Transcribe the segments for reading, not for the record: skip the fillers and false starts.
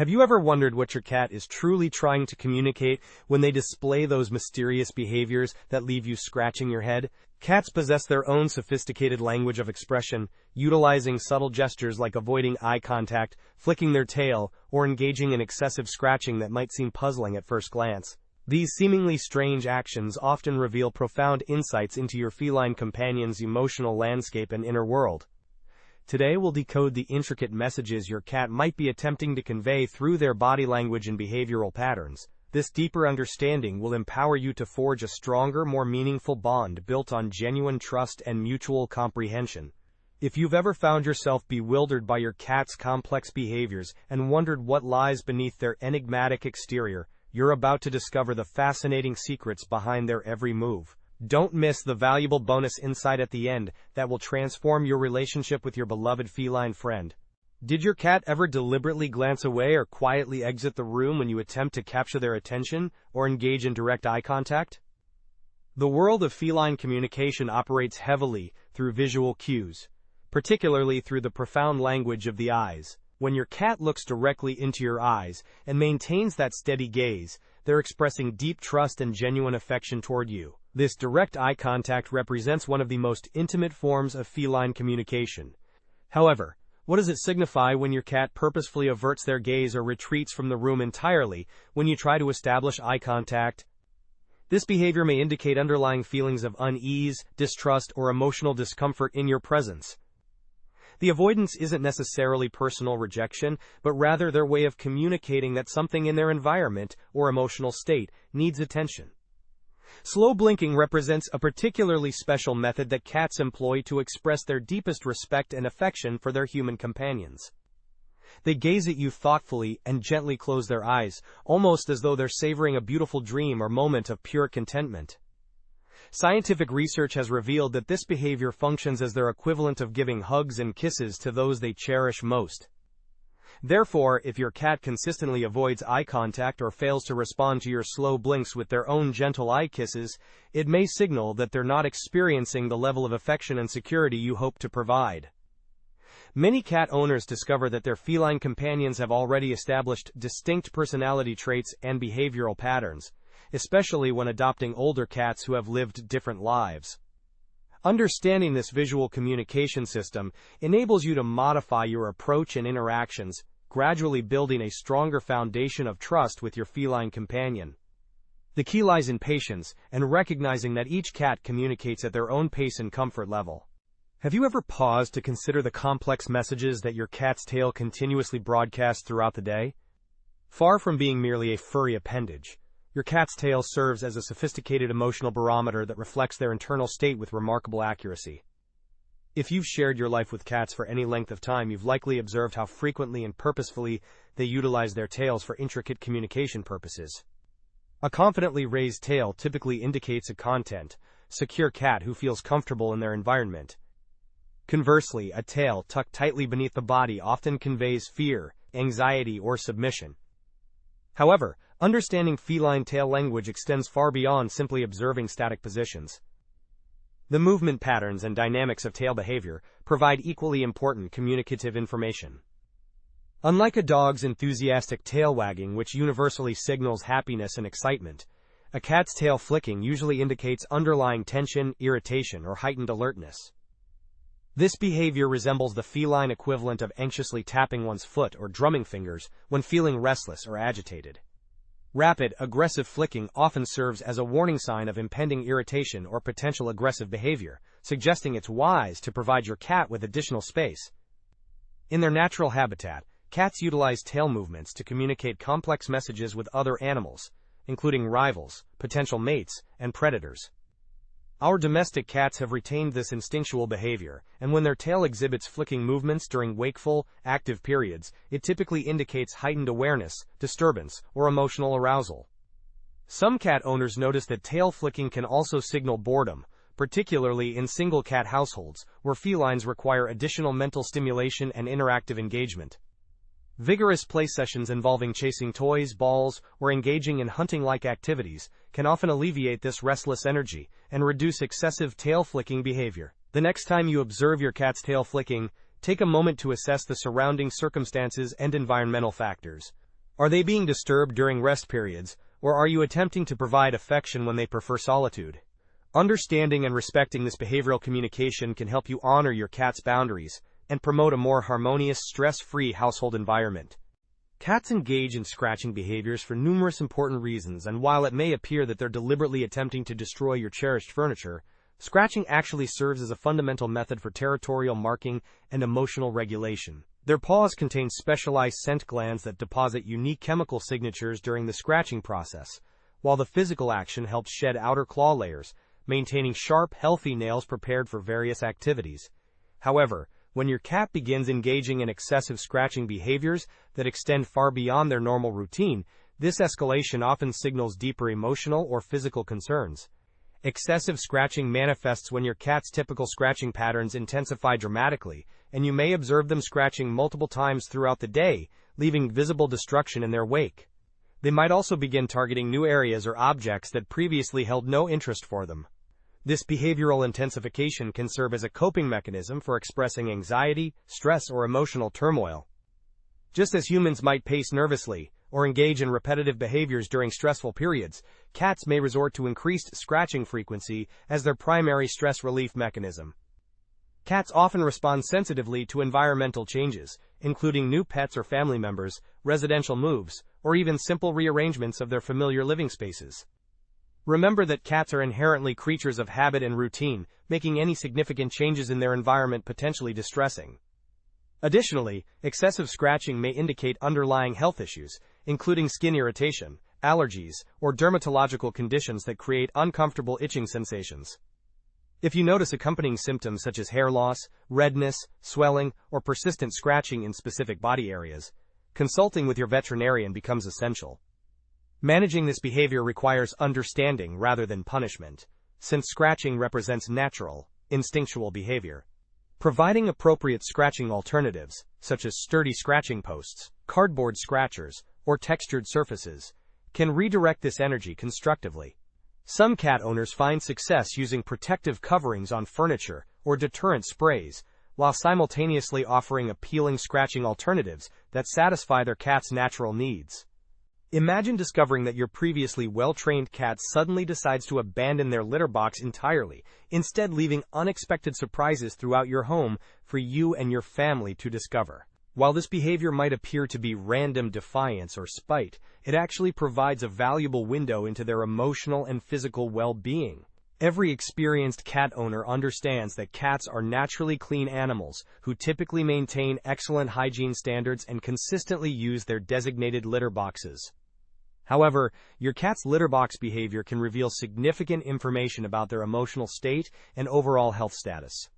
Have you ever wondered what your cat is truly trying to communicate when they display those mysterious behaviors that leave you scratching your head? Cats possess their own sophisticated language of expression, utilizing subtle gestures like avoiding eye contact, flicking their tail, or engaging in excessive scratching that might seem puzzling at first glance. These seemingly strange actions often reveal profound insights into your feline companion's emotional landscape and inner world. Today we'll decode the intricate messages your cat might be attempting to convey through their body language and behavioral patterns. This deeper understanding will empower you to forge a stronger, more meaningful bond built on genuine trust and mutual comprehension. If you've ever found yourself bewildered by your cat's complex behaviors and wondered what lies beneath their enigmatic exterior, you're about to discover the fascinating secrets behind their every move. Don't miss the valuable bonus insight at the end that will transform your relationship with your beloved feline friend. Did your cat ever deliberately glance away or quietly exit the room when you attempt to capture their attention or engage in direct eye contact? The world of feline communication operates heavily through visual cues, particularly through the profound language of the eyes. When your cat looks directly into your eyes and maintains that steady gaze, they're expressing deep trust and genuine affection toward you. This direct eye contact represents one of the most intimate forms of feline communication. However, what does it signify when your cat purposefully averts their gaze or retreats from the room entirely when you try to establish eye contact? This behavior may indicate underlying feelings of unease, distrust, or emotional discomfort in your presence. The avoidance isn't necessarily personal rejection, but rather their way of communicating that something in their environment or emotional state needs attention. Slow blinking represents a particularly special method that cats employ to express their deepest respect and affection for their human companions. They gaze at you thoughtfully and gently close their eyes, almost as though they're savoring a beautiful dream or moment of pure contentment. Scientific research has revealed that this behavior functions as their equivalent of giving hugs and kisses to those they cherish most. Therefore, if your cat consistently avoids eye contact or fails to respond to your slow blinks with their own gentle eye kisses, it may signal that they're not experiencing the level of affection and security you hope to provide. Many cat owners discover that their feline companions have already established distinct personality traits and behavioral patterns, especially when adopting older cats who have lived different lives. Understanding this visual communication system enables you to modify your approach and interactions, gradually building a stronger foundation of trust with your feline companion. The key lies in patience and recognizing that each cat communicates at their own pace and comfort level. Have you ever paused to consider the complex messages that your cat's tail continuously broadcasts throughout the day? Far from being merely a furry appendage, your cat's tail serves as a sophisticated emotional barometer that reflects their internal state with remarkable accuracy. If you've shared your life with cats for any length of time, you've likely observed how frequently and purposefully they utilize their tails for intricate communication purposes. A confidently raised tail typically indicates a content, secure cat who feels comfortable in their environment. Conversely, a tail tucked tightly beneath the body often conveys fear, anxiety, or submission. However, understanding feline tail language extends far beyond simply observing static positions. The movement patterns and dynamics of tail behavior provide equally important communicative information. Unlike a dog's enthusiastic tail wagging, which universally signals happiness and excitement, a cat's tail flicking usually indicates underlying tension, irritation, or heightened alertness. This behavior resembles the feline equivalent of anxiously tapping one's foot or drumming fingers when feeling restless or agitated. Rapid, aggressive flicking often serves as a warning sign of impending irritation or potential aggressive behavior, suggesting it's wise to provide your cat with additional space. In their natural habitat, cats utilize tail movements to communicate complex messages with other animals, including rivals, potential mates, and predators. Our domestic cats have retained this instinctual behavior, and when their tail exhibits flicking movements during wakeful, active periods, it typically indicates heightened awareness, disturbance, or emotional arousal. Some cat owners notice that tail flicking can also signal boredom, particularly in single cat households, where felines require additional mental stimulation and interactive engagement. Vigorous play sessions involving chasing toys, balls, or engaging in hunting-like activities can often alleviate this restless energy and reduce excessive tail flicking behavior. The next time you observe your cat's tail flicking, take a moment to assess the surrounding circumstances and environmental factors. Are they being disturbed during rest periods, or are you attempting to provide affection when they prefer solitude? Understanding and respecting this behavioral communication can help you honor your cat's boundaries and promote a more harmonious, stress-free household environment. Cats engage in scratching behaviors for numerous important reasons, and while it may appear that they're deliberately attempting to destroy your cherished furniture, scratching actually serves as a fundamental method for territorial marking and emotional regulation. Their paws contain specialized scent glands that deposit unique chemical signatures during the scratching process, while the physical action helps shed outer claw layers, maintaining sharp, healthy nails prepared for various activities. However, when your cat begins engaging in excessive scratching behaviors that extend far beyond their normal routine, this escalation often signals deeper emotional or physical concerns. Excessive scratching manifests when your cat's typical scratching patterns intensify dramatically, and you may observe them scratching multiple times throughout the day, leaving visible destruction in their wake. They might also begin targeting new areas or objects that previously held no interest for them. This behavioral intensification can serve as a coping mechanism for expressing anxiety, stress, or emotional turmoil. Just as humans might pace nervously or engage in repetitive behaviors during stressful periods, cats may resort to increased scratching frequency as their primary stress relief mechanism. Cats often respond sensitively to environmental changes, including new pets or family members, residential moves, or even simple rearrangements of their familiar living spaces. Remember that cats are inherently creatures of habit and routine, making any significant changes in their environment potentially distressing. Additionally, excessive scratching may indicate underlying health issues, including skin irritation, allergies, or dermatological conditions that create uncomfortable itching sensations. If you notice accompanying symptoms such as hair loss, redness, swelling, or persistent scratching in specific body areas, consulting with your veterinarian becomes essential. Managing this behavior requires understanding rather than punishment, since scratching represents natural, instinctual behavior. Providing appropriate scratching alternatives, such as sturdy scratching posts, cardboard scratchers, or textured surfaces, can redirect this energy constructively. Some cat owners find success using protective coverings on furniture or deterrent sprays, while simultaneously offering appealing scratching alternatives that satisfy their cat's natural needs. Imagine discovering that your previously well-trained cat suddenly decides to abandon their litter box entirely, instead leaving unexpected surprises throughout your home for you and your family to discover. While this behavior might appear to be random defiance or spite, it actually provides a valuable window into their emotional and physical well-being. Every experienced cat owner understands that cats are naturally clean animals who typically maintain excellent hygiene standards and consistently use their designated litter boxes. However, your cat's litter box behavior can reveal significant information about their emotional state and overall health status.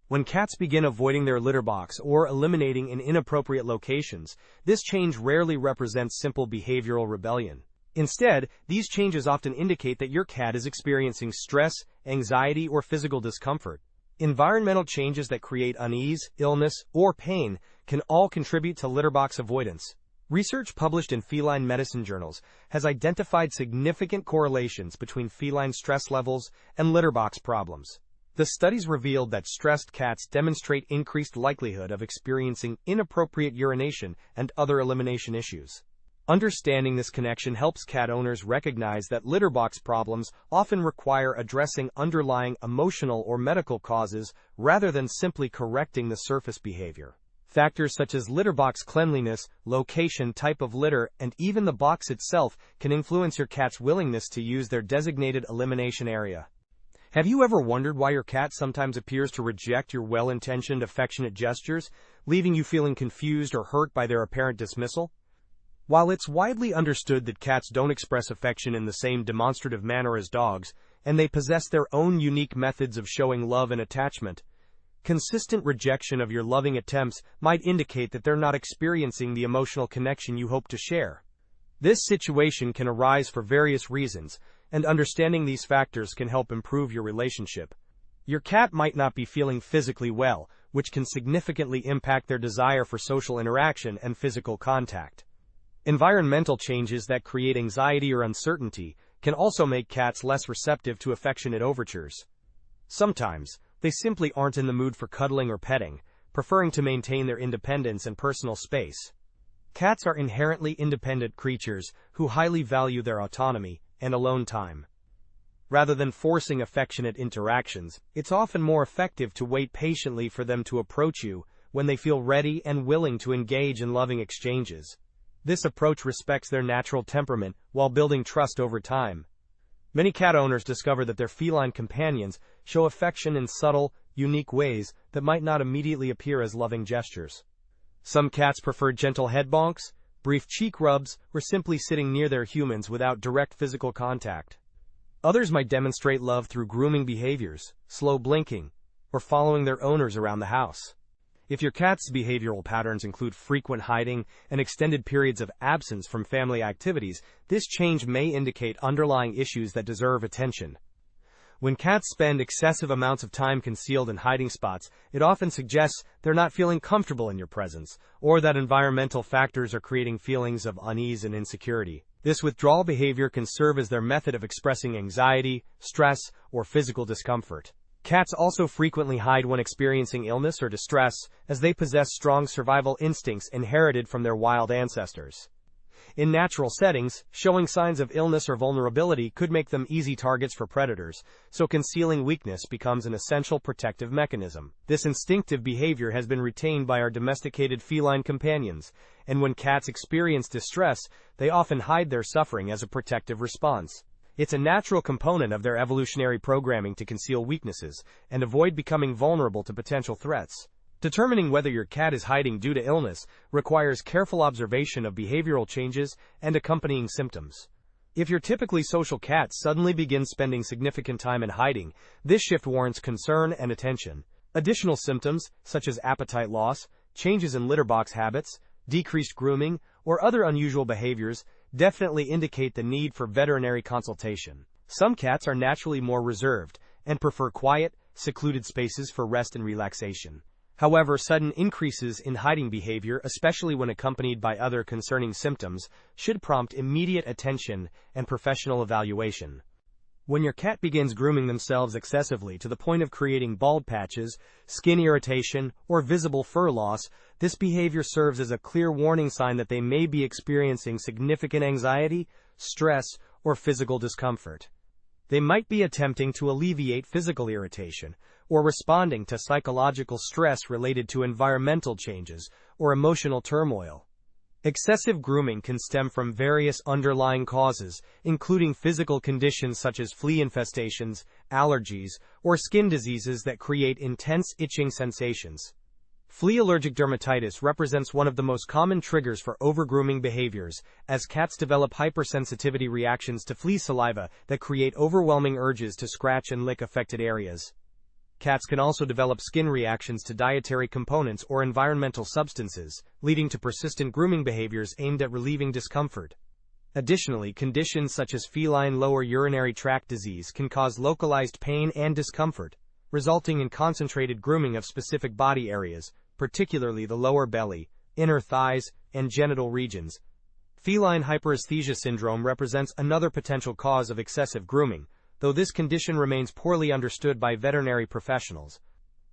When cats begin avoiding their litter box or eliminating in inappropriate locations, this change rarely represents simple behavioral rebellion. Instead, these changes often indicate that your cat is experiencing stress, anxiety, or physical discomfort. Environmental changes that create unease, illness, or pain can all contribute to litter box avoidance. Research published in feline medicine journals has identified significant correlations between feline stress levels and litter box problems. The studies revealed that stressed cats demonstrate increased likelihood of experiencing inappropriate urination and other elimination issues. Understanding this connection helps cat owners recognize that litter box problems often require addressing underlying emotional or medical causes rather than simply correcting the surface behavior. Factors such as litter box cleanliness, location, type of litter, and even the box itself can influence your cat's willingness to use their designated elimination area. Have you ever wondered why your cat sometimes appears to reject your well-intentioned, affectionate gestures, leaving you feeling confused or hurt by their apparent dismissal? While it's widely understood that cats don't express affection in the same demonstrative manner as dogs, and they possess their own unique methods of showing love and attachment, consistent rejection of your loving attempts might indicate that they're not experiencing the emotional connection you hope to share. This situation can arise for various reasons, and understanding these factors can help improve your relationship. Your cat might not be feeling physically well, which can significantly impact their desire for social interaction and physical contact. Environmental changes that create anxiety or uncertainty can also make cats less receptive to affectionate overtures. Sometimes, they simply aren't in the mood for cuddling or petting, preferring to maintain their independence and personal space. Cats are inherently independent creatures who highly value their autonomy and alone time. Rather than forcing affectionate interactions, it's often more effective to wait patiently for them to approach you when they feel ready and willing to engage in loving exchanges. This approach respects their natural temperament while building trust over time. Many cat owners discover that their feline companions show affection in subtle, unique ways that might not immediately appear as loving gestures. Some cats prefer gentle head bonks, brief cheek rubs, or simply sitting near their humans without direct physical contact. Others might demonstrate love through grooming behaviors, slow blinking, or following their owners around the house. If your cat's behavioral patterns include frequent hiding and extended periods of absence from family activities, this change may indicate underlying issues that deserve attention. When cats spend excessive amounts of time concealed in hiding spots, it often suggests they're not feeling comfortable in your presence, or that environmental factors are creating feelings of unease and insecurity. This withdrawal behavior can serve as their method of expressing anxiety, stress, or physical discomfort. Cats also frequently hide when experiencing illness or distress, as they possess strong survival instincts inherited from their wild ancestors. In natural settings, showing signs of illness or vulnerability could make them easy targets for predators, so concealing weakness becomes an essential protective mechanism. This instinctive behavior has been retained by our domesticated feline companions, and when cats experience distress, they often hide their suffering as a protective response. It's a natural component of their evolutionary programming to conceal weaknesses and avoid becoming vulnerable to potential threats. Determining whether your cat is hiding due to illness requires careful observation of behavioral changes and accompanying symptoms. If your typically social cat suddenly begins spending significant time in hiding, this shift warrants concern and attention. Additional symptoms, such as appetite loss, changes in litter box habits, decreased grooming, or other unusual behaviors, definitely indicate the need for veterinary consultation. Some cats are naturally more reserved and prefer quiet, secluded spaces for rest and relaxation. However, sudden increases in hiding behavior, especially when accompanied by other concerning symptoms, should prompt immediate attention and professional evaluation. When your cat begins grooming themselves excessively to the point of creating bald patches, skin irritation, or visible fur loss, this behavior serves as a clear warning sign that they may be experiencing significant anxiety, stress, or physical discomfort. They might be attempting to alleviate physical irritation, or responding to psychological stress related to environmental changes or emotional turmoil. Excessive grooming can stem from various underlying causes, including physical conditions such as flea infestations, allergies, or skin diseases that create intense itching sensations. Flea allergic dermatitis represents one of the most common triggers for overgrooming behaviors, as cats develop hypersensitivity reactions to flea saliva that create overwhelming urges to scratch and lick affected areas. Cats can also develop skin reactions to dietary components or environmental substances, leading to persistent grooming behaviors aimed at relieving discomfort. Additionally, conditions such as feline lower urinary tract disease can cause localized pain and discomfort, resulting in concentrated grooming of specific body areas, particularly the lower belly, inner thighs, and genital regions. Feline hyperesthesia syndrome represents another potential cause of excessive grooming, though this condition remains poorly understood by veterinary professionals.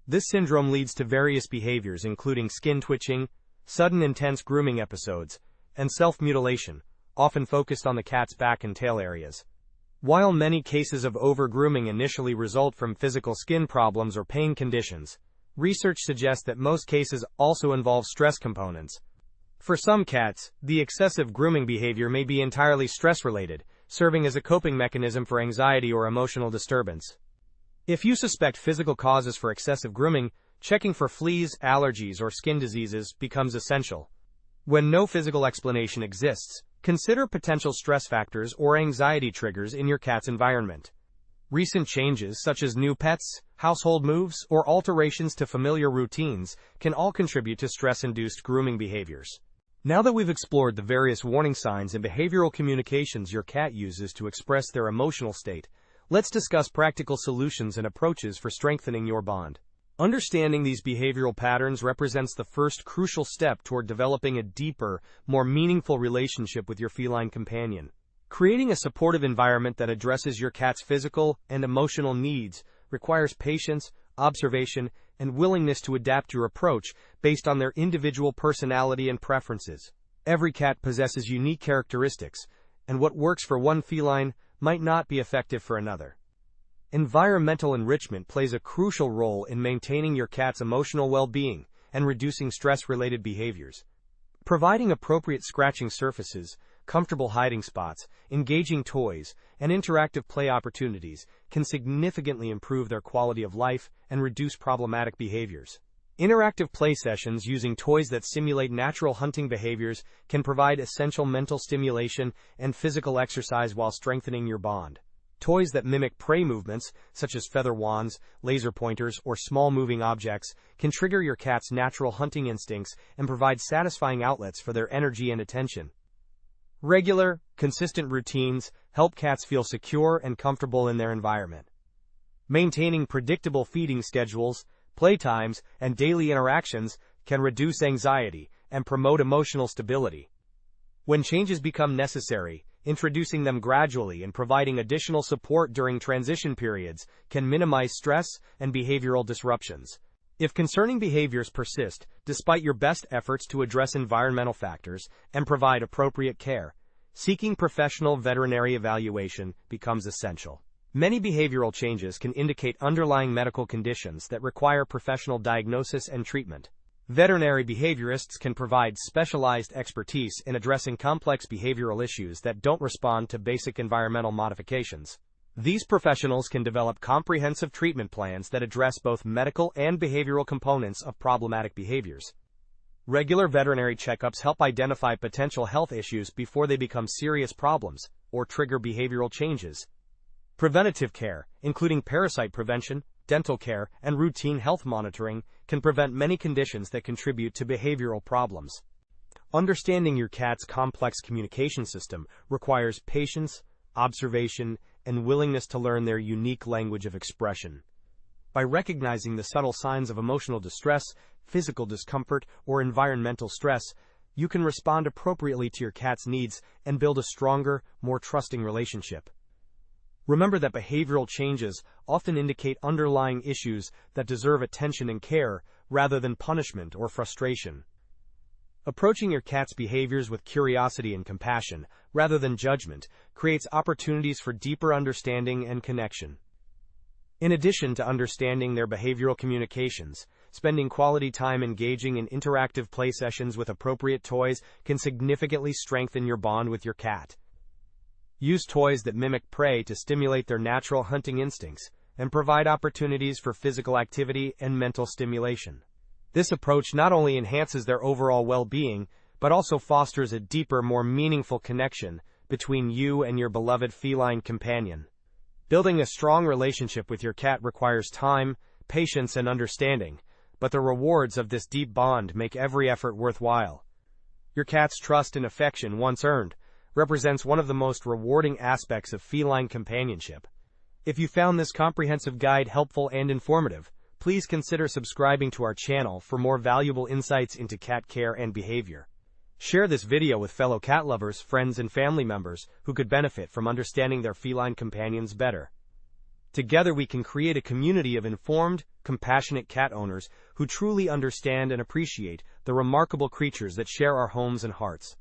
This syndrome leads to various behaviors including skin twitching, sudden intense grooming episodes, and self-mutilation, often focused on the cat's back and tail areas. While many cases of over-grooming initially result from physical skin problems or pain conditions, research suggests that most cases also involve stress components. For some cats, the excessive grooming behavior may be entirely stress-related, serving as a coping mechanism for anxiety or emotional disturbance. If you suspect physical causes for excessive grooming, checking for fleas, allergies, or skin diseases becomes essential. When no physical explanation exists, consider potential stress factors or anxiety triggers in your cat's environment. Recent changes, such as new pets, household moves, or alterations to familiar routines, can all contribute to stress-induced grooming behaviors. Now that we've explored the various warning signs and behavioral communications your cat uses to express their emotional state, let's discuss practical solutions and approaches for strengthening your bond. Understanding these behavioral patterns represents the first crucial step toward developing a deeper, more meaningful relationship with your feline companion. Creating a supportive environment that addresses your cat's physical and emotional needs requires patience, observation, and willingness to adapt your approach based on their individual personality and preferences. Every cat possesses unique characteristics, and what works for one feline might not be effective for another. Environmental enrichment plays a crucial role in maintaining your cat's emotional well-being and reducing stress-related behaviors. Providing appropriate scratching surfaces, comfortable hiding spots, engaging toys, and interactive play opportunities can significantly improve their quality of life and reduce problematic behaviors. Interactive play sessions using toys that simulate natural hunting behaviors can provide essential mental stimulation and physical exercise while strengthening your bond. Toys that mimic prey movements, such as feather wands, laser pointers, or small moving objects, can trigger your cat's natural hunting instincts and provide satisfying outlets for their energy and attention. Regular, consistent routines help cats feel secure and comfortable in their environment. Maintaining predictable feeding schedules, playtimes, and daily interactions can reduce anxiety and promote emotional stability. When changes become necessary, introducing them gradually and providing additional support during transition periods can minimize stress and behavioral disruptions. If concerning behaviors persist, despite your best efforts to address environmental factors and provide appropriate care, seeking professional veterinary evaluation becomes essential. Many behavioral changes can indicate underlying medical conditions that require professional diagnosis and treatment. Veterinary behaviorists can provide specialized expertise in addressing complex behavioral issues that don't respond to basic environmental modifications. These professionals can develop comprehensive treatment plans that address both medical and behavioral components of problematic behaviors. Regular veterinary checkups help identify potential health issues before they become serious problems or trigger behavioral changes. Preventative care, including parasite prevention, dental care, and routine health monitoring, can prevent many conditions that contribute to behavioral problems. Understanding your cat's complex communication system requires patience, observation, and willingness to learn their unique language of expression. By recognizing the subtle signs of emotional distress, physical discomfort, or environmental stress, you can respond appropriately to your cat's needs and build a stronger, more trusting relationship. Remember that behavioral changes often indicate underlying issues that deserve attention and care rather than punishment or frustration. Approaching your cat's behaviors with curiosity and compassion, rather than judgment, creates opportunities for deeper understanding and connection. In addition to understanding their behavioral communications, spending quality time engaging in interactive play sessions with appropriate toys can significantly strengthen your bond with your cat. Use toys that mimic prey to stimulate their natural hunting instincts and provide opportunities for physical activity and mental stimulation. This approach not only enhances their overall well-being, but also fosters a deeper, more meaningful connection between you and your beloved feline companion. Building a strong relationship with your cat requires time, patience, and understanding, but the rewards of this deep bond make every effort worthwhile. Your cat's trust and affection, once earned, represents one of the most rewarding aspects of feline companionship. If you found this comprehensive guide helpful and informative, please consider subscribing to our channel for more valuable insights into cat care and behavior. Share this video with fellow cat lovers, friends, and family members who could benefit from understanding their feline companions better. Together we can create a community of informed, compassionate cat owners who truly understand and appreciate the remarkable creatures that share our homes and hearts.